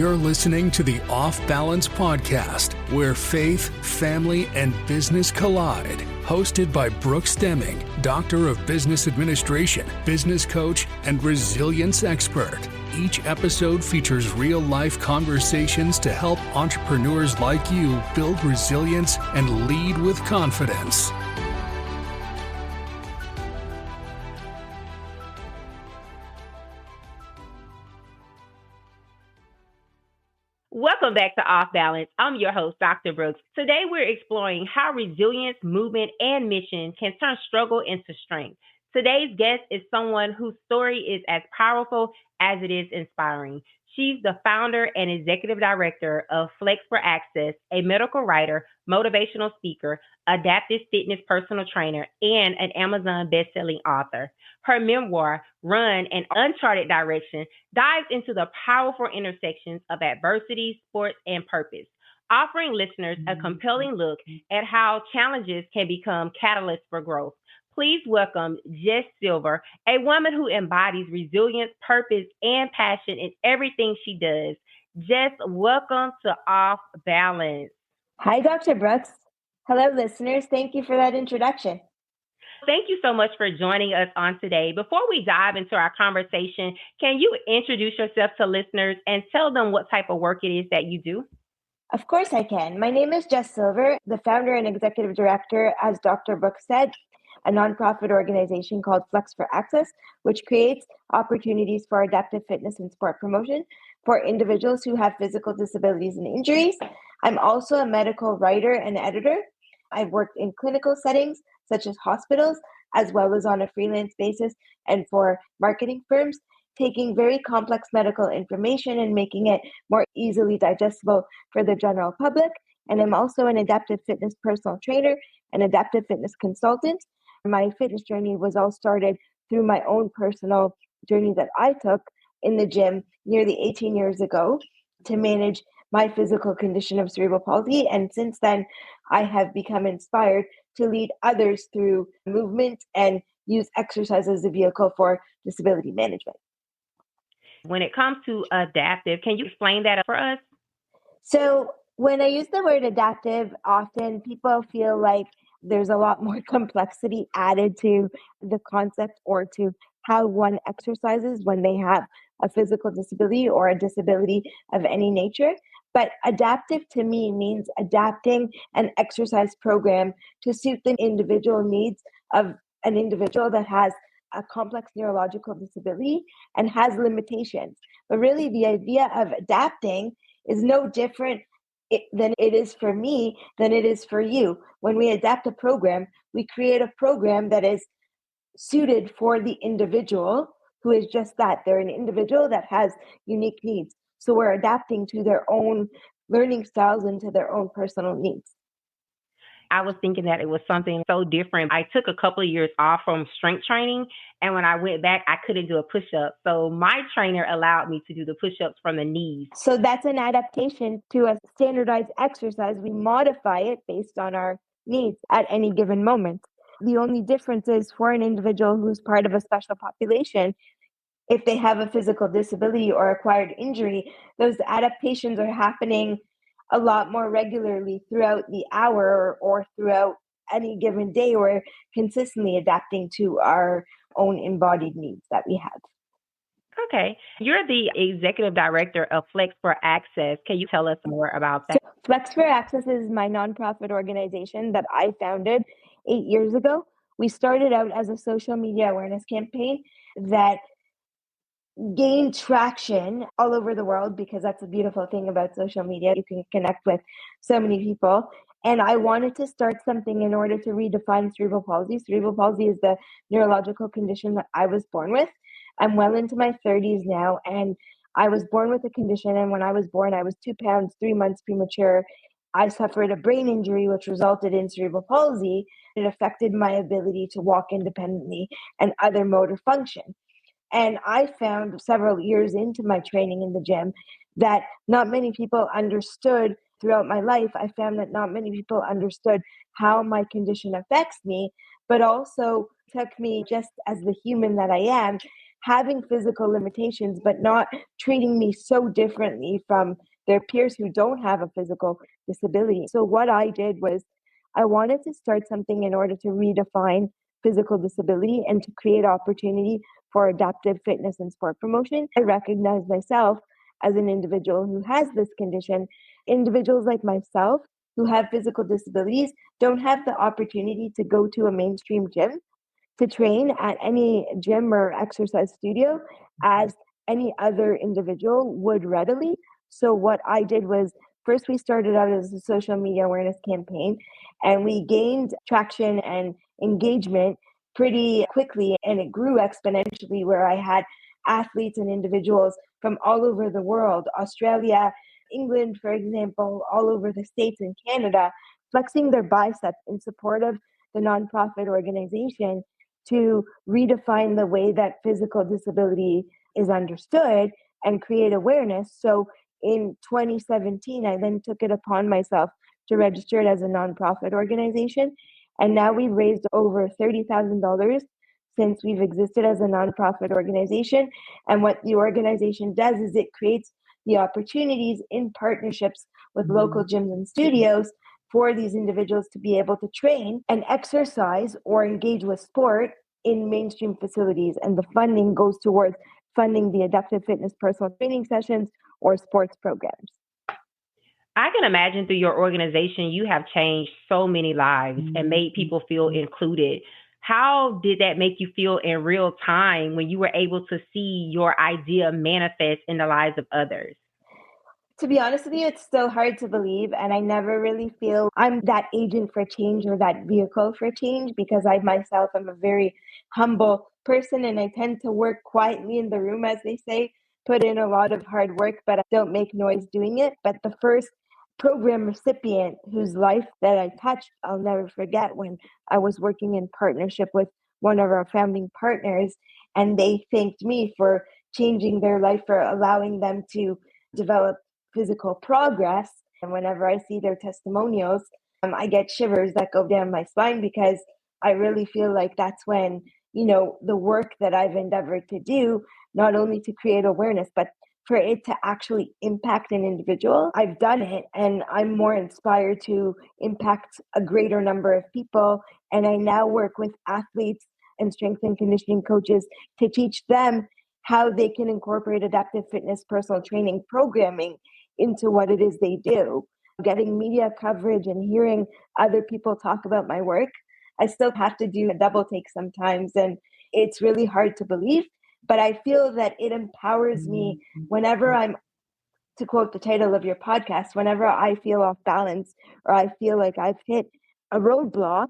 You're listening to the Off Balance Podcast, where faith, family, and business collide. Hosted by Brooks Deming, Doctor of Business Administration, business coach, and resilience expert. Each episode features real-life conversations to help entrepreneurs like you build resilience and lead with confidence. Welcome back to Off Balance. I'm your host, Dr. Brooks. Today, we're exploring how resilience, movement, and mission can turn struggle into strength. Today's guest is someone whose story is as powerful as it is inspiring. She's the founder and executive director of Flex for Access, a medical writer, motivational speaker, adaptive fitness personal trainer, and an Amazon bestselling author. Her memoir, Run and Uncharted Direction, dives into the powerful intersections of adversity, sports, and purpose, offering listeners a compelling look at how challenges can become catalysts for growth. Please welcome Jess Silver, a woman who embodies resilience, purpose, and passion in everything she does. Jess, welcome to Off Balance. Hi, Dr. Brooks. Hello, listeners. Thank you for that introduction. Thank you so much for joining us on today. Before we dive into our conversation, can you introduce yourself to listeners and tell them what type of work it is that you do? Of course I can. My name is Jess Silver, the founder and executive director, as Dr. Brooks said, a nonprofit organization called Flex for Access, which creates opportunities for adaptive fitness and sport promotion for individuals who have physical disabilities and injuries. I'm also a medical writer and editor. I've worked in clinical settings, such as hospitals, as well as on a freelance basis and for marketing firms, taking very complex medical information and making it more easily digestible for the general public. And I'm also an adaptive fitness personal trainer, an adaptive fitness consultant. My fitness journey was all started through my own personal journey that I took in the gym nearly 18 years ago to manage my physical condition of cerebral palsy. And since then, I have become inspired to lead others through movement and use exercise as a vehicle for disability management. When it comes to adaptive, can you explain that for us? So when I use the word adaptive, often people feel like there's a lot more complexity added to the concept or to how one exercises when they have a physical disability or a disability of any nature. But adaptive to me means adapting an exercise program to suit the individual needs of an individual that has a complex neurological disability and has limitations. But really the idea of adapting is no different than it is for me, than it is for you. When we adapt a program, we create a program that is suited for the individual who is just that. They're an individual that has unique needs. So we're adapting to their own learning styles and to their own personal needs. I was thinking that it was something so different. I took a couple of years off from strength training, and when I went back, I couldn't do a push-up. So my trainer allowed me to do the push-ups from the knees. So that's an adaptation to a standardized exercise. We modify it based on our needs at any given moment. The only difference is for an individual who's part of a special population, if they have a physical disability or acquired injury, those adaptations are happening a lot more regularly throughout the hour or throughout any given day. We're consistently adapting to our own embodied needs that we have. Okay. You're the executive director of Flex for Access. Can you tell us more about that? So Flex for Access is my nonprofit organization that I founded 8 years ago. We started out as a social media awareness campaign that gained traction all over the world, because that's a beautiful thing about social media. You can connect with so many people. And I wanted to start something in order to redefine cerebral palsy. Cerebral palsy is the neurological condition that I was born with. I'm well into my 30s now, and I was born with a condition. And when I was born, I was 2 pounds, 3 months premature. I suffered a brain injury, which resulted in cerebral palsy. It affected my ability to walk independently and other motor function. And I found several years into my training in the gym that not many people understood throughout my life. I found that not many people understood how my condition affects me, but also took me just as the human that I am having physical limitations, but not treating me so differently from their peers who don't have a physical disability. So what I did was I wanted to start something in order to redefine physical disability and to create opportunity for adaptive fitness and sport promotion. I recognize myself as an individual who has this condition. Individuals like myself who have physical disabilities don't have the opportunity to go to a mainstream gym, to train at any gym or exercise studio as any other individual would readily. So what I did was first we started out as a social media awareness campaign, and we gained traction and engagement pretty quickly, and it grew exponentially where I had athletes and individuals from all over the world, Australia, England, for example, all over the States and Canada, flexing their biceps in support of the nonprofit organization to redefine the way that physical disability is understood and create awareness. So in 2017, I then took it upon myself to register it as a nonprofit organization. And now we've raised over $30,000 since we've existed as a nonprofit organization. And what the organization does is it creates the opportunities in partnerships with local gyms and studios for these individuals to be able to train and exercise or engage with sport in mainstream facilities. And the funding goes towards funding the adaptive fitness personal training sessions or sports programs. I can imagine through your organization, you have changed so many lives and made people feel included. How did that make you feel in real time when you were able to see your idea manifest in the lives of others? To be honest with you, it's still hard to believe. And I never really feel I'm that agent for change or that vehicle for change because I myself am a very humble person and I tend to work quietly in the room, as they say, put in a lot of hard work, but I don't make noise doing it. But the first program recipient whose life that I touched, I'll never forget when I was working in partnership with one of our founding partners, and they thanked me for changing their life, for allowing them to develop physical progress. And whenever I see their testimonials, I get shivers that go down my spine because I really feel like that's when, the work that I've endeavored to do, not only to create awareness, but for it to actually impact an individual, I've done it and I'm more inspired to impact a greater number of people. And I now work with athletes and strength and conditioning coaches to teach them how they can incorporate adaptive fitness personal training programming into what it is they do. Getting media coverage and hearing other people talk about my work, I still have to do a double take sometimes, and it's really hard to believe, but I feel that it empowers me whenever I'm, to quote the title of your podcast, whenever I feel off balance or I feel like I've hit a roadblock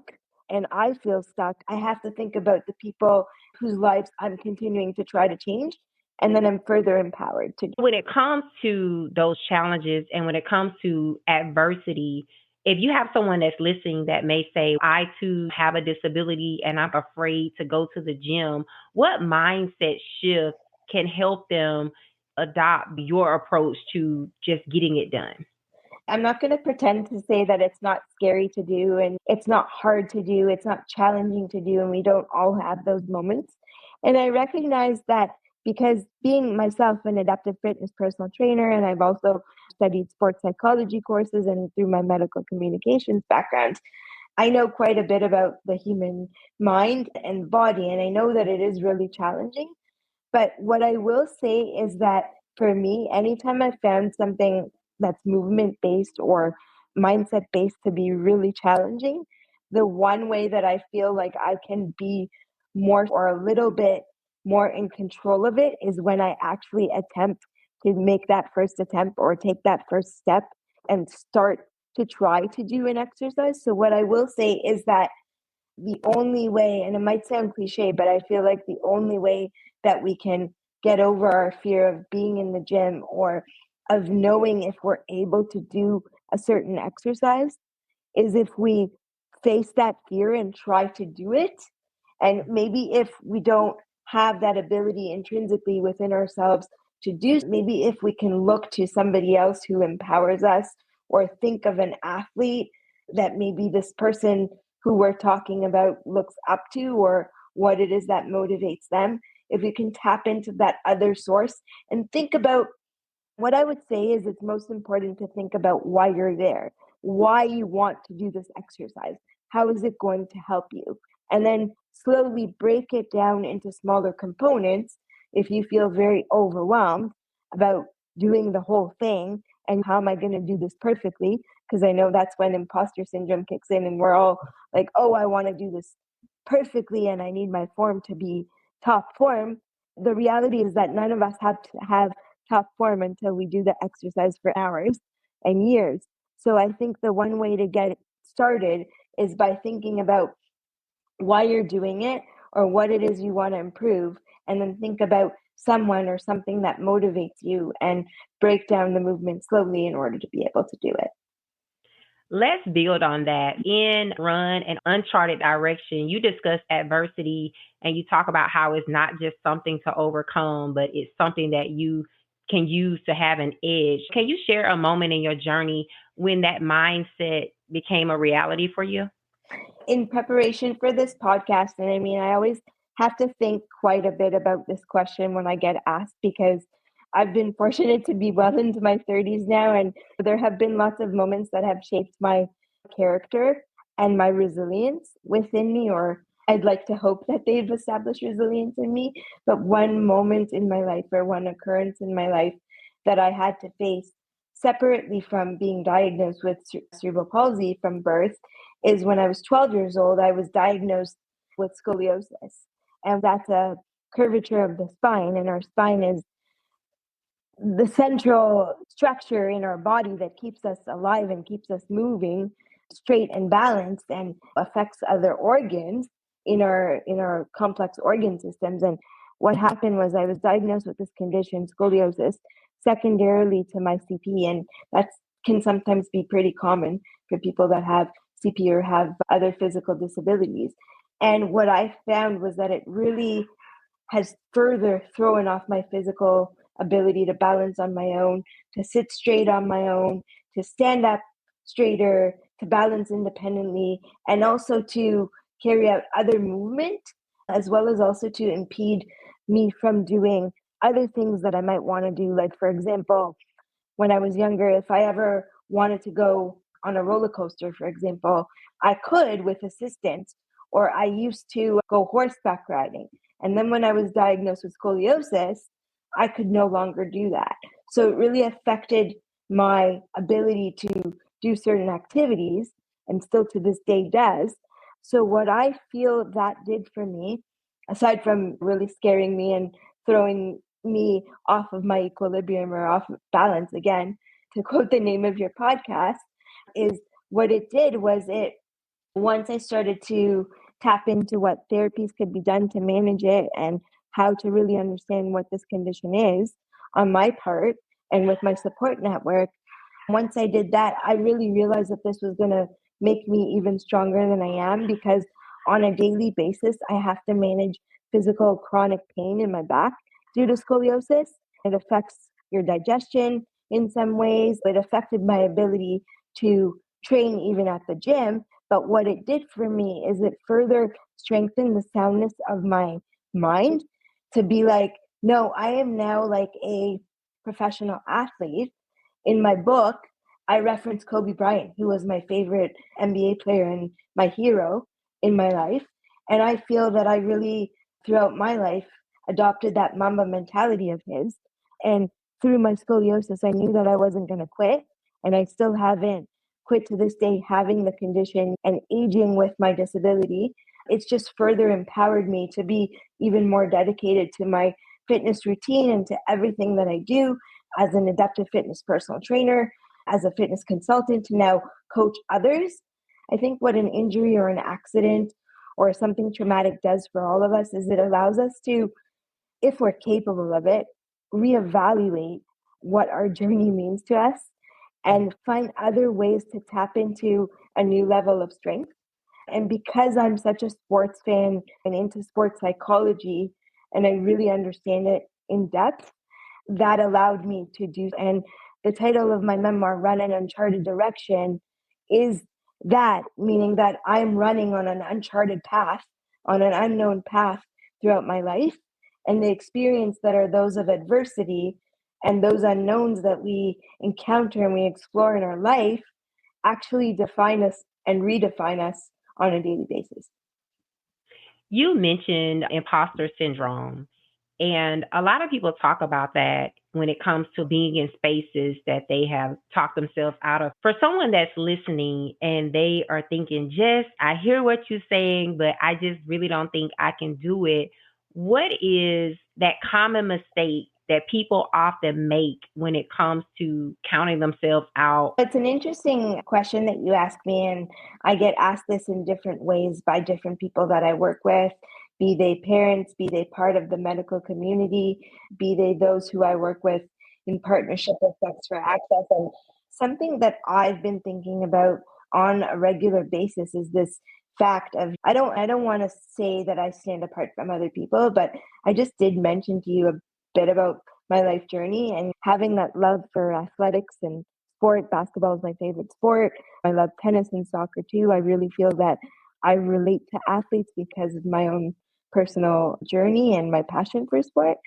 and I feel stuck, I have to think about the people whose lives I'm continuing to try to change. And then I'm further empowered to. When it comes to those challenges and when it comes to adversity, if you have someone that's listening that may say, I too have a disability and I'm afraid to go to the gym, what mindset shift can help them adopt your approach to just getting it done? I'm not going to pretend to say that it's not scary to do and it's not hard to do, it's not challenging to do, and we don't all have those moments. And I recognize that because being myself an adaptive fitness personal trainer, and I've also studied sports psychology courses and through my medical communications background, I know quite a bit about the human mind and body, and I know that it is really challenging. But what I will say is that for me, anytime I found something that's movement based or mindset based to be really challenging, the one way that I feel like I can be more or a little bit more in control of it is when I actually attempt to make that first attempt or take that first step and start to try to do an exercise. So what I will say is that the only way, and it might sound cliche, but I feel like the only way that we can get over our fear of being in the gym or of knowing if we're able to do a certain exercise is if we face that fear and try to do it. And maybe if we don't have that ability intrinsically within ourselves to do, maybe if we can look to somebody else who empowers us or think of an athlete that maybe this person who we're talking about looks up to or what it is that motivates them. if we can tap into that other source and think about what I would say is it's most important to think about why you're there, why you want to do this exercise. How is it going to help you? And then slowly break it down into smaller components if you feel very overwhelmed about doing the whole thing and how am I going to do this perfectly? Because I know that's when imposter syndrome kicks in and we're all like, oh, I want to do this perfectly and I need my form to be top form. The reality is that none of us have to have top form until we do the exercise for hours and years. So I think the one way to get started is by thinking about why you're doing it or what it is you want to improve, and then think about someone or something that motivates you and break down the movement slowly in order to be able to do it. Let's build on that. In Run and Uncharted Direction, you discuss adversity and you talk about how it's not just something to overcome, but it's something that you can use to have an edge. Can you share a moment in your journey when that mindset became a reality for you? In preparation for this podcast, and I mean, I always have to think quite a bit about this question when I get asked because I've been fortunate to be well into my 30s now, and there have been lots of moments that have shaped my character and my resilience within me, or I'd like to hope that they've established resilience in me. But one moment in my life or one occurrence in my life that I had to face separately from being diagnosed with cerebral palsy from birth is when I was 12 years old. I was diagnosed with scoliosis, and that's a curvature of the spine, and our spine is the central structure in our body that keeps us alive and keeps us moving straight and balanced and affects other organs in our complex organ systems. And what happened was I was diagnosed with this condition, scoliosis, secondarily to my CP, and that can sometimes be pretty common for people that have CP or have other physical disabilities. And what I found was that it really has further thrown off my physical ability to balance on my own, to sit straight on my own, to stand up straighter, to balance independently, and also to carry out other movement, as well as also to impede me from doing other things that I might want to do. Like, for example, when I was younger, if I ever wanted to go on a roller coaster, for example, I could with assistance, or I used to go horseback riding. And then when I was diagnosed with scoliosis, I could no longer do that. So it really affected my ability to do certain activities, and still to this day does. So what I feel that did for me, aside from really scaring me and throwing me off of my equilibrium or off balance, again, to quote the name of your podcast, is what it did was once I started to tap into what therapies could be done to manage it and how to really understand what this condition is on my part and with my support network. Once I did that, I really realized that this was going to make me even stronger than I am, because on a daily basis, I have to manage physical chronic pain in my back due to scoliosis. It affects your digestion in some ways. It affected my ability to train even at the gym. But what it did for me is it further strengthened the soundness of my mind to be like, no, I am now like a professional athlete. In my book, I reference Kobe Bryant, who was my favorite NBA player and my hero in my life. And I feel that I really, throughout my life, adopted that Mamba mentality of his. And through my scoliosis, I knew that I wasn't going to quit. And I still haven't quit to this day, having the condition and aging with my disability. It's just further empowered me to be even more dedicated to my fitness routine and to everything that I do as an adaptive fitness personal trainer, as a fitness consultant, to now coach others. I think what an injury or an accident or something traumatic does for all of us is it allows us to, if we're capable of it, reevaluate what our journey means to us and find other ways to tap into a new level of strength. And because I'm such a sports fan and into sports psychology, and I really understand it in depth, that allowed me to do. And the title of my memoir, Run an Uncharted Direction, is that, meaning that I'm running on an uncharted path, on an unknown path throughout my life. and the experience that are those of adversity and those unknowns that we encounter and we explore in our life actually define us and redefine us on a daily basis. You mentioned imposter syndrome, and a lot of people talk about that when it comes to being in spaces that they have talked themselves out of. For someone that's listening and they are thinking, Jess, I hear what you're saying, but I just really don't think I can do it. What is that common mistake that people often make when it comes to counting themselves out? It's an interesting question that you ask me, and I get asked this in different ways by different people that I work with, be they parents, be they part of the medical community, be they those who I work with in partnership with Flex for Access. And something that I've been thinking about on a regular basis is this fact of I don't want to say that I stand apart from other people, but I just did mention to you a bit about my life journey and having that love for athletics and sport. Basketball is my favorite sport. I love tennis and soccer too. I really feel that I relate to athletes because of my own personal journey and my passion for sport.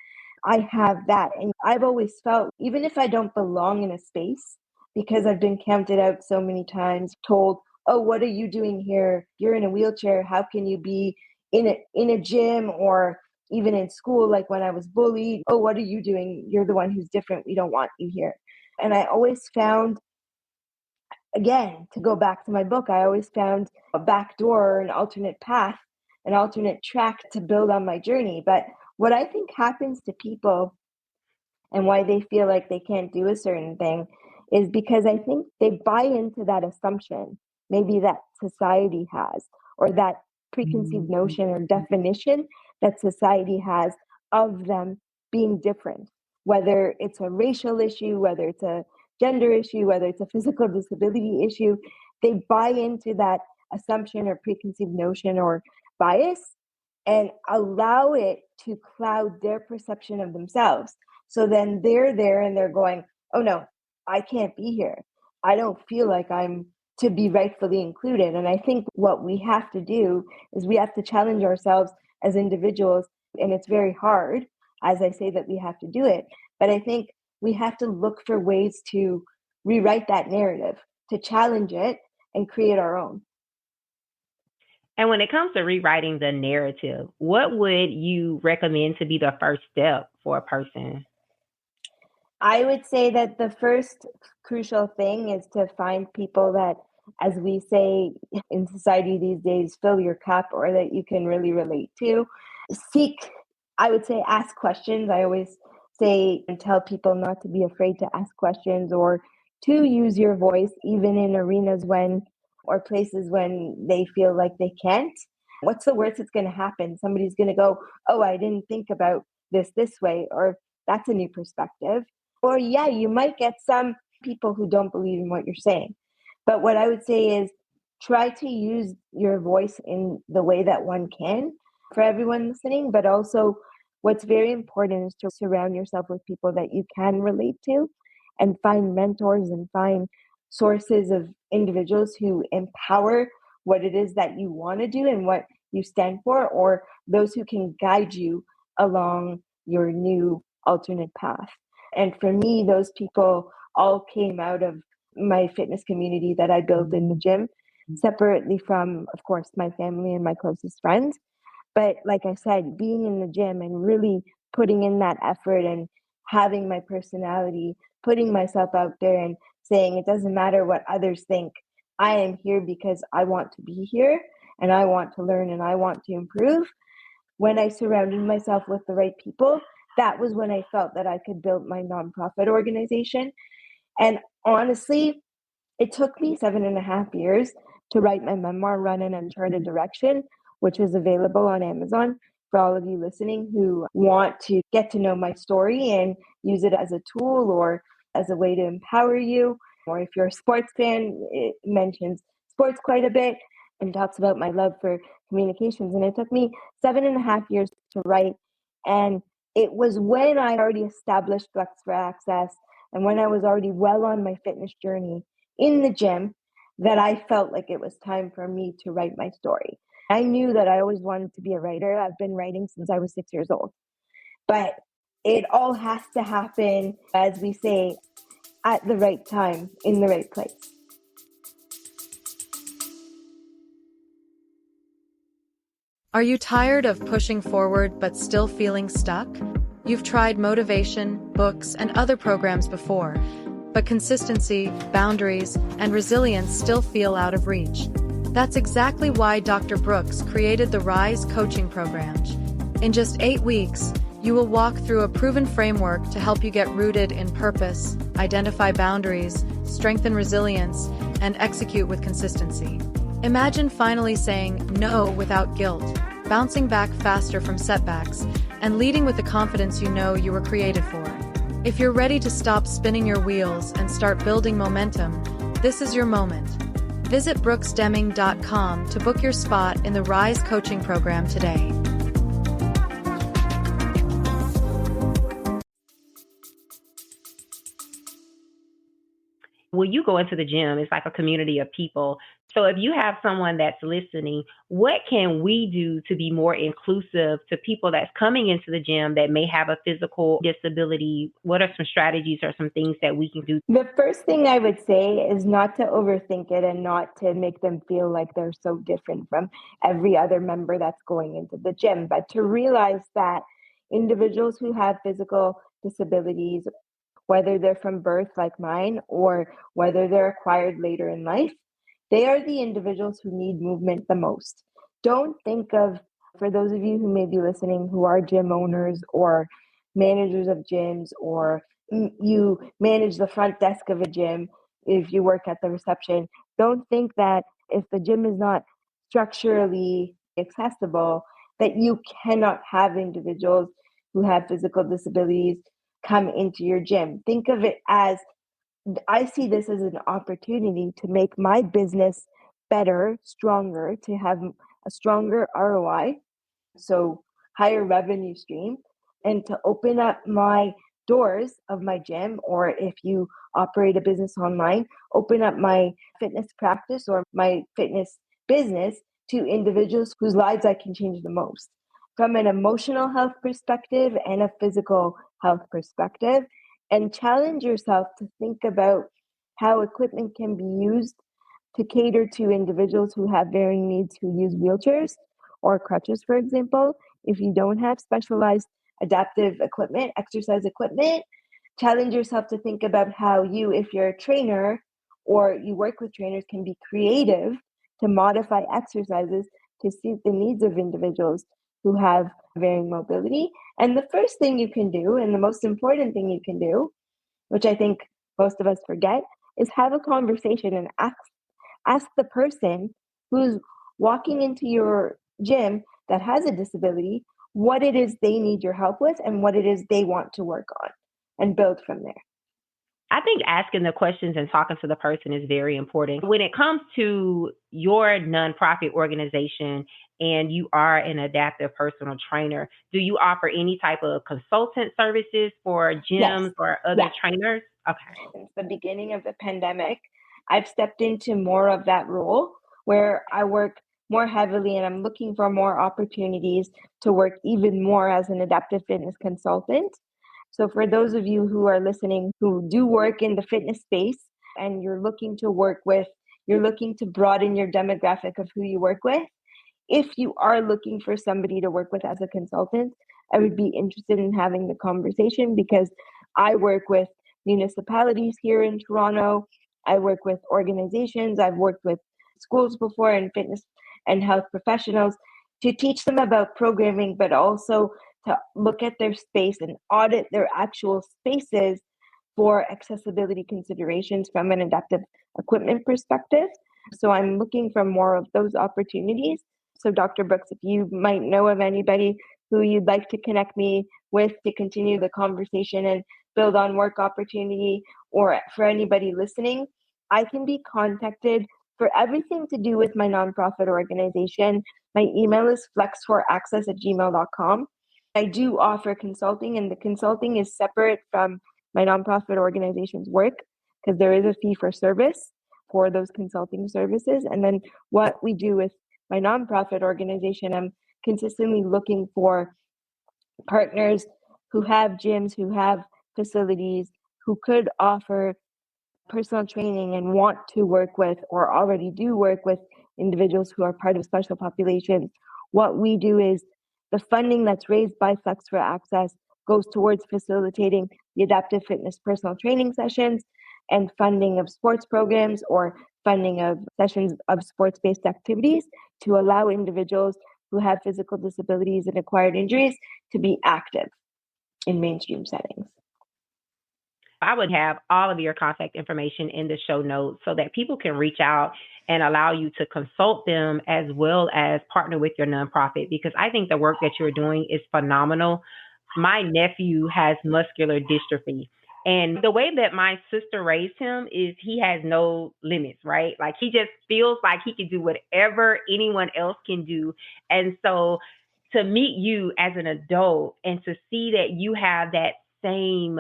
I have that. And I've always felt, even if I don't belong in a space, because I've been counted out so many times, told, oh, what are you doing here? You're in a wheelchair. How can you be in a gym or even in school? Like when I was bullied, oh, what are you doing? You're the one who's different. We don't want you here. And I always found, again, to go back to my book, I always found a back door, an alternate path, an alternate track to build on my journey. But what I think happens to people and why they feel like they can't do a certain thing is because I think they buy into that assumption, maybe that society has, or that preconceived notion or definition that society has of them being different, whether it's a racial issue, whether it's a gender issue, whether it's a physical disability issue. They buy into that assumption or preconceived notion or bias and allow it to cloud their perception of themselves. So then they're there and they're going, oh no, I can't be here. I don't feel like I'm to be rightfully included. And I think what we have to do is we have to challenge ourselves as individuals. And it's very hard, as I say, that we have to do it. But I think we have to look for ways to rewrite that narrative, to challenge it and create our own. And when it comes to rewriting the narrative, what would you recommend to be the first step for a person? I would say that the first crucial thing is to find people that, as we say in society these days, fill your cup or that you can really relate to. Seek, I would say, ask questions. I always say and tell people not to be afraid to ask questions or to use your voice, even in arenas when or places when they feel like they can't. What's the worst that's going to happen? Somebody's going to go, oh, I didn't think about this way, or that's a new perspective. Or yeah, you might get some people who don't believe in what you're saying. But what I would say is try to use your voice in the way that one can for everyone listening. But also what's very important is to surround yourself with people that you can relate to and find mentors and find sources of individuals who empower what it is that you want to do and what you stand for, or those who can guide you along your new alternate path. And for me, those people all came out of my fitness community that I built in the gym, separately from, of course, my family and my closest friends. But like I said, being in the gym and really putting in that effort and having my personality, putting myself out there and saying it doesn't matter what others think. I am here because I want to be here and I want to learn and I want to improve. When I surrounded myself with the right people, that was when I felt that I could build my nonprofit organization. And honestly, it took me 7.5 years to write my memoir, Run an Uncharted Direction, which is available on Amazon for all of you listening who want to get to know my story and use it as a tool or as a way to empower you. Or if you're a sports fan, it mentions sports quite a bit and talks about my love for communications. And it took me 7.5 years to write. And it was when I already established Flex for Access and when I was already well on my fitness journey in the gym that I felt like it was time for me to write my story. I knew that I always wanted to be a writer. I've been writing since I was 6 years old. But it all has to happen, as we say, at the right time, in the right place. Are you tired of pushing forward but still feeling stuck? You've tried motivation, books, and other programs before, but consistency, boundaries, and resilience still feel out of reach. That's exactly why Dr. Brooks created the Rise coaching program. In just 8 weeks, you will walk through a proven framework to help you get rooted in purpose, identify boundaries, strengthen resilience, and execute with consistency. Imagine finally saying no without guilt, bouncing back faster from setbacks, and leading with the confidence you know you were created for. If you're ready to stop spinning your wheels and start building momentum, this is your moment. Visit brooksdeming.com to book your spot in the Rise coaching program today. When you go into the gym, it's like a community of people. So if you have someone that's listening, what can we do to be more inclusive to people that's coming into the gym that may have a physical disability? What are some strategies or some things that we can do? The first thing I would say is not to overthink it and not to make them feel like they're so different from every other member that's going into the gym, but to realize that individuals who have physical disabilities, whether they're from birth like mine or whether they're acquired later in life, they are the individuals who need movement the most. Don't think of, for those of you who may be listening who are gym owners or managers of gyms, or you manage the front desk of a gym, if you work at the reception, don't think that if the gym is not structurally accessible, that you cannot have individuals who have physical disabilities come into your gym. Think of it as, I see this as an opportunity to make my business better, stronger, to have a stronger ROI, so higher revenue stream, and to open up my doors of my gym, or if you operate a business online, open up my fitness practice or my fitness business to individuals whose lives I can change the most, from an emotional health perspective and a physical health perspective. And challenge yourself to think about how equipment can be used to cater to individuals who have varying needs, who use wheelchairs or crutches, for example. If you don't have specialized adaptive equipment, exercise equipment, challenge yourself to think about how you, if you're a trainer or you work with trainers, can be creative to modify exercises to suit the needs of individuals who have varying mobility. And the first thing you can do, and the most important thing you can do, which I think most of us forget, is have a conversation and ask the person who's walking into your gym that has a disability what it is they need your help with and what it is they want to work on, and build from there. I think asking the questions and talking to the person is very important. When it comes to your nonprofit organization and you are an adaptive personal trainer, do you offer any type of consultant services for gyms or other trainers? Okay. Since the beginning of the pandemic, I've stepped into more of that role where I work more heavily, and I'm looking for more opportunities to work even more as an adaptive fitness consultant. So for those of you who are listening who do work in the fitness space and you're looking to broaden your demographic of who you work with, if you are looking for somebody to work with as a consultant, I would be interested in having the conversation, because I work with municipalities here in Toronto. I work with organizations. I've worked with schools before, and fitness and health professionals, to teach them about programming, but also to look at their space and audit their actual spaces for accessibility considerations from an adaptive equipment perspective. So I'm looking for more of those opportunities. So Dr. Brooks, if you might know of anybody who you'd like to connect me with to continue the conversation and build on work opportunity, or for anybody listening, I can be contacted for everything to do with my nonprofit organization. My email is flexforaccess@gmail.com. I do offer consulting, and the consulting is separate from my nonprofit organization's work, because there is a fee for service for those consulting services. And then what we do with my nonprofit organization, I'm consistently looking for partners who have gyms, who have facilities, who could offer personal training and want to work with or already do work with individuals who are part of special populations. What we do is the funding that's raised by Flex for Access goes towards facilitating the adaptive fitness personal training sessions and funding of sports programs or funding of sessions of sports-based activities to allow individuals who have physical disabilities and acquired injuries to be active in mainstream settings. I would have all of your contact information in the show notes so that people can reach out and allow you to consult them as well as partner with your nonprofit, because I think the work that you're doing is phenomenal. My nephew has muscular dystrophy. And the way that my sister raised him is he has no limits, right? Like he just feels like he can do whatever anyone else can do. And so to meet you as an adult and to see that you have that same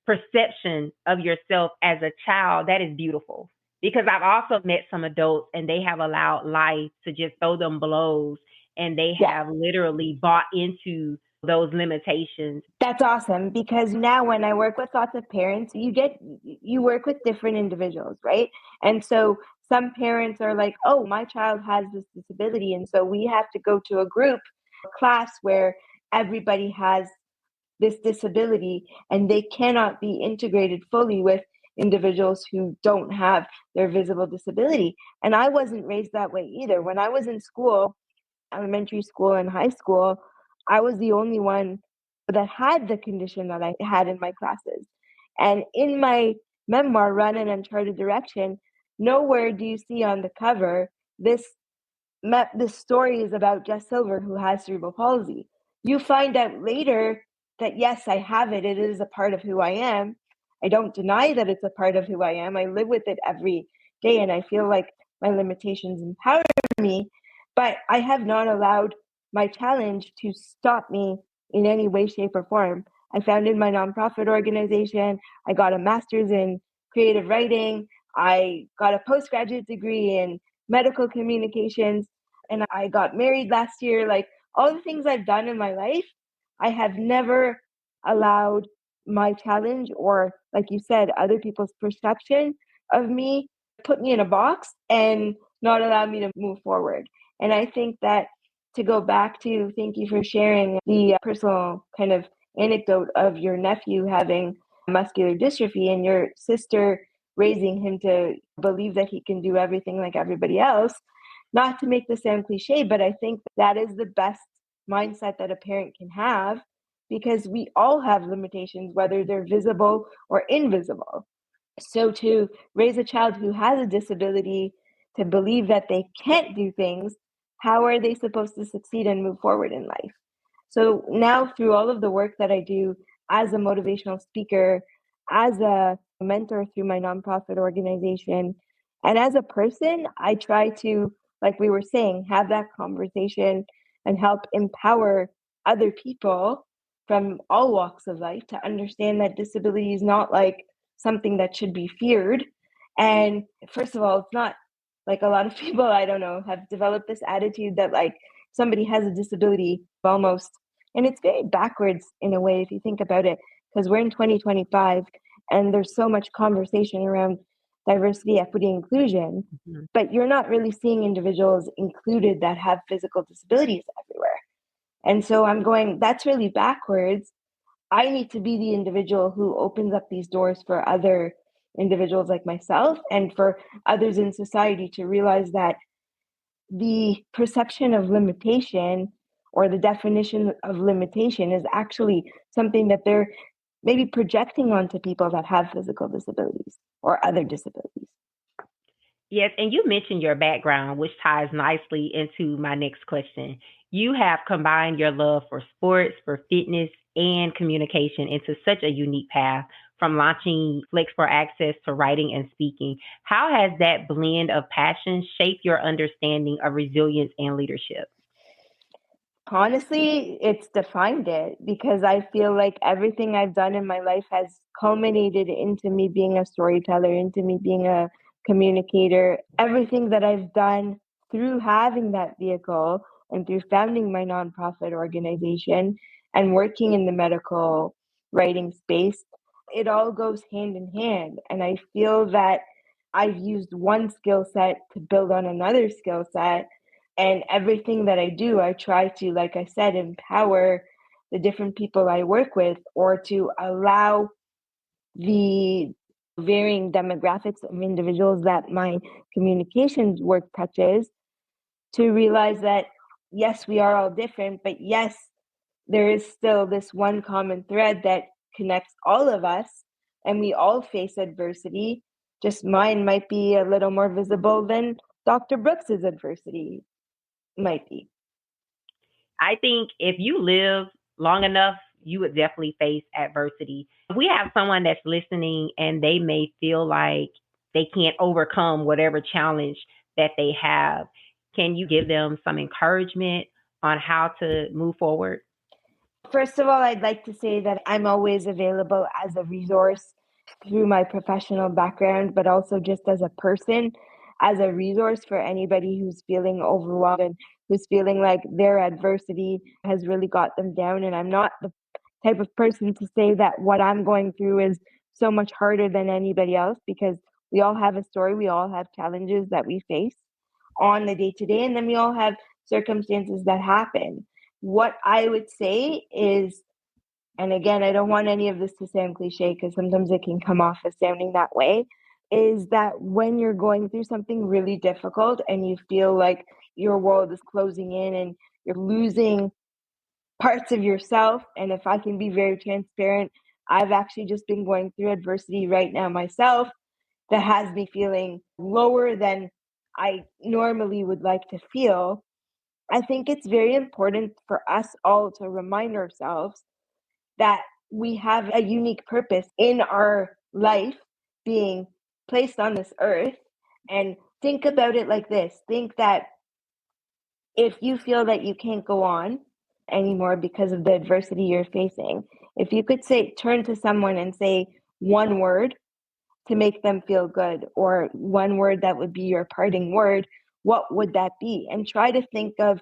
perception of yourself as a child, that is beautiful. Because I've also met some adults and they have allowed life to just throw them blows and they have literally bought into those limitations. That's awesome, because now when I work with lots of parents, you work with different individuals, right? And so some parents are like, oh, my child has this disability. And so we have to go to a group class where everybody has this disability and they cannot be integrated fully with individuals who don't have their visible disability. And I wasn't raised that way either. When I was in school, elementary school and high school, I was the only one that had the condition that I had in my classes. And in my memoir, Run an Uncharted Direction, nowhere do you see on the cover this story is about Jess Silver, who has cerebral palsy. You find out later that, yes, I have it. It is a part of who I am. I don't deny that it's a part of who I am. I live with it every day, and I feel like my limitations empower me. But I have not allowed my challenge to stop me in any way, shape, or form. I founded my nonprofit organization. I got a master's in creative writing. I got a postgraduate degree in medical communications, and I got married last year. Like all the things I've done in my life, I have never allowed my challenge or, like you said, other people's perception of me put me in a box and not allow me to move forward. And I think that, to go back to, thank you for sharing the personal kind of anecdote of your nephew having muscular dystrophy and your sister raising him to believe that he can do everything like everybody else. Not to make this sound cliche, but I think that is the best mindset that a parent can have, because we all have limitations, whether they're visible or invisible. So to raise a child who has a disability to believe that they can't do things, how are they supposed to succeed and move forward in life? So now, through all of the work that I do as a motivational speaker, as a mentor through my nonprofit organization, and as a person, I try to, like we were saying, have that conversation and help empower other people from all walks of life to understand that disability is not like something that should be feared. And first of all, it's not like a lot of people, I don't know, have developed this attitude that like somebody has a disability almost, and it's very backwards in a way if you think about it, because we're in 2025 and there's so much conversation around diversity, equity, inclusion, but you're not really seeing individuals included that have physical disabilities everywhere. And so I'm going, that's really backwards. I need to be the individual who opens up these doors for other individuals like myself and for others in society to realize that the perception of limitation or the definition of limitation is actually something that they're maybe projecting onto people that have physical disabilities or other disabilities. Yes, and you mentioned your background, which ties nicely into my next question. You have combined your love for sports, for fitness, and communication into such a unique path, from launching Flex for Access to writing and speaking. How has that blend of passion shaped your understanding of resilience and leadership? Honestly, it's defined it, because I feel like everything I've done in my life has culminated into me being a storyteller, into me being a communicator. Everything that I've done through having that vehicle and through founding my nonprofit organization and working in the medical writing space, it all goes hand in hand. And I feel that I've used one skill set to build on another skill set. And everything that I do, I try to, like I said, empower the different people I work with, or to allow the varying demographics of individuals that my communications work touches to realize that, yes, we are all different, but yes, there is still this one common thread that connects all of us, and we all face adversity. Just mine might be a little more visible than Dr. Brooks's adversity might be. I think if you live long enough, you would definitely face adversity. We have someone that's listening and they may feel like they can't overcome whatever challenge that they have. Can you give them some encouragement on how to move forward? First of all, I'd like to say that I'm always available as a resource through my professional background, but also just as a person, as a resource for anybody who's feeling overwhelmed and who's feeling like their adversity has really got them down. And I'm not the type of person to say that what I'm going through is so much harder than anybody else, because we all have a story, we all have challenges that we face on the day to day, and then we all have circumstances that happen. What I would say is, and again, I don't want any of this to sound cliche because sometimes it can come off as sounding that way, is that when you're going through something really difficult and you feel like your world is closing in and you're losing parts of yourself, and if I can be very transparent, I've actually just been going through adversity right now myself that has me feeling lower than I normally would like to feel. I think it's very important for us all to remind ourselves that we have a unique purpose in our life being placed on this earth. And think about it like this. Think that if you feel that you can't go on anymore because of the adversity you're facing, if you could turn to someone and say one word to make them feel good, or one word that would be your parting word, what would that be? And try to think of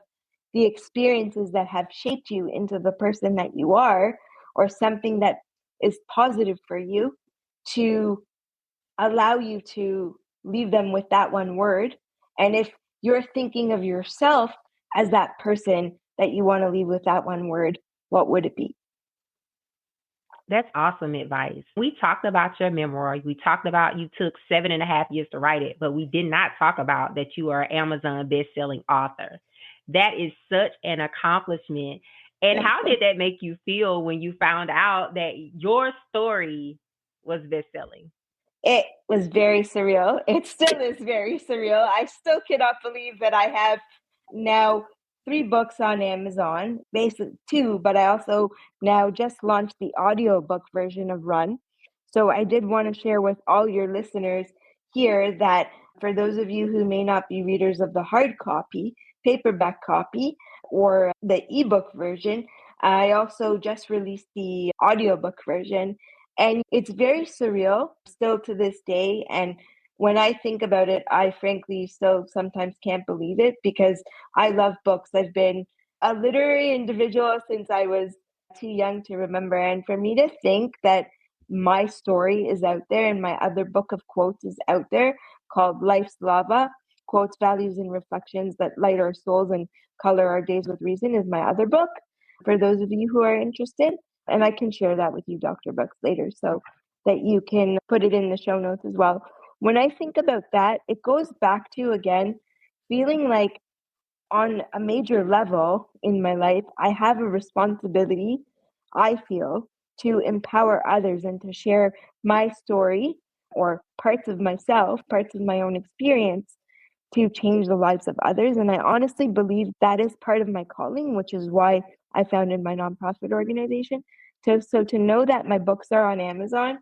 the experiences that have shaped you into the person that you are, or something that is positive for you, to allow you to leave them with that one word. And if you're thinking of yourself as that person that you want to leave with that one word, what would it be? That's awesome advice. We talked about your memoir. We talked about you took 7.5 years to write it, but we did not talk about that you are an Amazon bestselling author. That is such an accomplishment. And how did that make you feel when you found out that your story was bestselling? It was very surreal. It still is very surreal. I still cannot believe that I have now 3 books on Amazon, basically 2, but I also now just launched the audiobook version of Run. So I did want to share with all your listeners here that for those of you who may not be readers of the hard copy, paperback copy, or the ebook version, I also just released the audiobook version. And it's very surreal still to this day. And when I think about it, I frankly still sometimes can't believe it, because I love books. I've been a literary individual since I was too young to remember. And for me to think that my story is out there and my other book of quotes is out there, called Life's Lava, Quotes, Values, and Reflections That Light Our Souls and Color Our Days with Reason, is my other book, for those of you who are interested. And I can share that with you, Dr. Brooks, later, so that you can put it in the show notes as well. When I think about that, it goes back to, again, feeling like on a major level in my life, I have a responsibility, I feel, to empower others and to share my story, or parts of myself, parts of my own experience, to change the lives of others. And I honestly believe that is part of my calling, which is why I founded my nonprofit organization. So to know that my books are on Amazon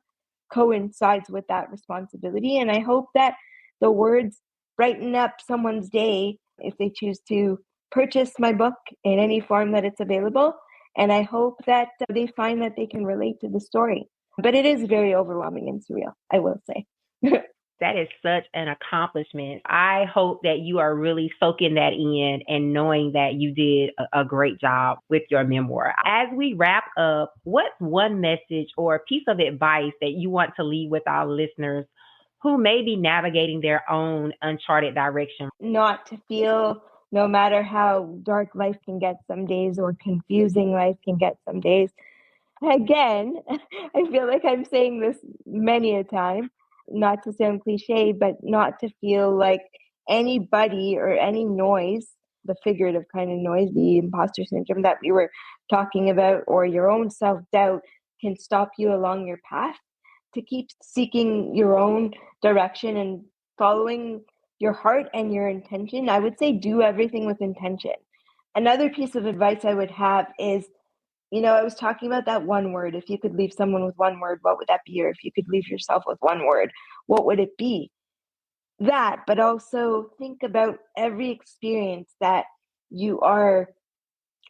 coincides with that responsibility. And I hope that the words brighten up someone's day if they choose to purchase my book in any form that it's available. And I hope that they find that they can relate to the story. But it is very overwhelming and surreal, I will say. That is such an accomplishment. I hope that you are really soaking that in and knowing that you did a great job with your memoir. As we wrap up, what's one message or piece of advice that you want to leave with our listeners who may be navigating their own uncharted direction? Not to feel, no matter how dark life can get some days or confusing life can get some days. Again, I feel like I'm saying this many a time, not to sound cliche, but not to feel like anybody or any noise, the figurative kind of noise, the imposter syndrome that we were talking about, or your own self-doubt can stop you along your path. To keep seeking your own direction and following your heart and your intention, I would say do everything with intention. Another piece of advice I would have is, I was talking about that one word. If you could leave someone with one word, what would that be? Or if you could leave yourself with one word, what would it be? That, but also think about every experience that you are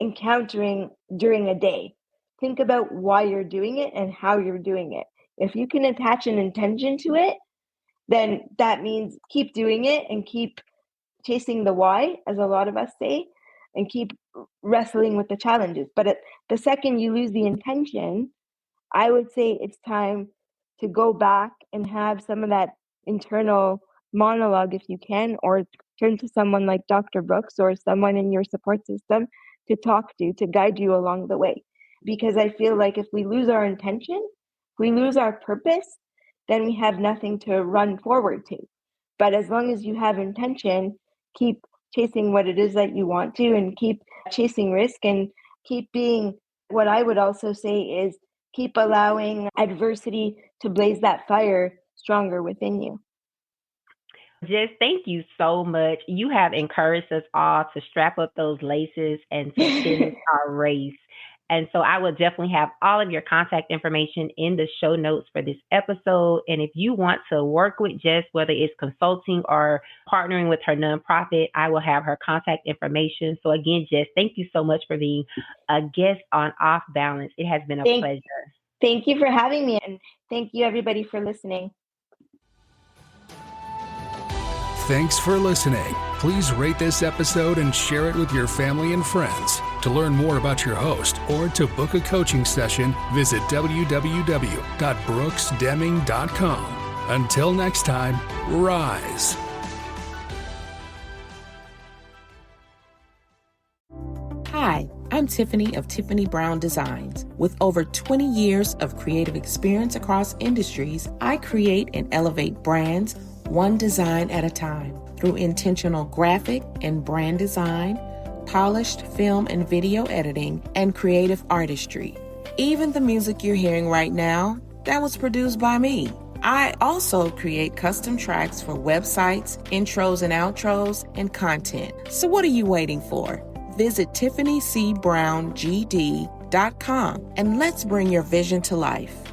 encountering during a day. Think about why you're doing it and how you're doing it. If you can attach an intention to it, then that means keep doing it and keep chasing the why, as a lot of us say, and keep wrestling with the challenges. But the second you lose the intention, I would say it's time to go back and have some of that internal monologue if you can, or turn to someone like Dr. Brooks or someone in your support system to talk to guide you along the way. Because I feel like if we lose our intention, if we lose our purpose, then we have nothing to run forward to. But as long as you have intention, keep chasing what it is that you want to, and keep chasing risk, and keep being, what I would also say is, keep allowing adversity to blaze that fire stronger within you. Jess, thank you so much. You have encouraged us all to strap up those laces and to finish our race. And so I will definitely have all of your contact information in the show notes for this episode. And if you want to work with Jess, whether it's consulting or partnering with her nonprofit, I will have her contact information. So again, Jess, thank you so much for being a guest on Off Balance. It has been a pleasure. Thank you for having me. And thank you, everybody, for listening. Thanks for listening. Please rate this episode and share it with your family and friends. To learn more about your host or to book a coaching session, visit www.brooksdeming.com. Until next time, rise. Hi, I'm Tiffany of Tiffany Brown Designs. With over 20 years of creative experience across industries, I create and elevate brands one design at a time through intentional graphic and brand design, polished film and video editing, and creative artistry. Even the music you're hearing right now, that was produced by me. I also create custom tracks for websites, intros and outros, and content. So what are you waiting for? Visit TiffanyCBrownGD.com and let's bring your vision to life.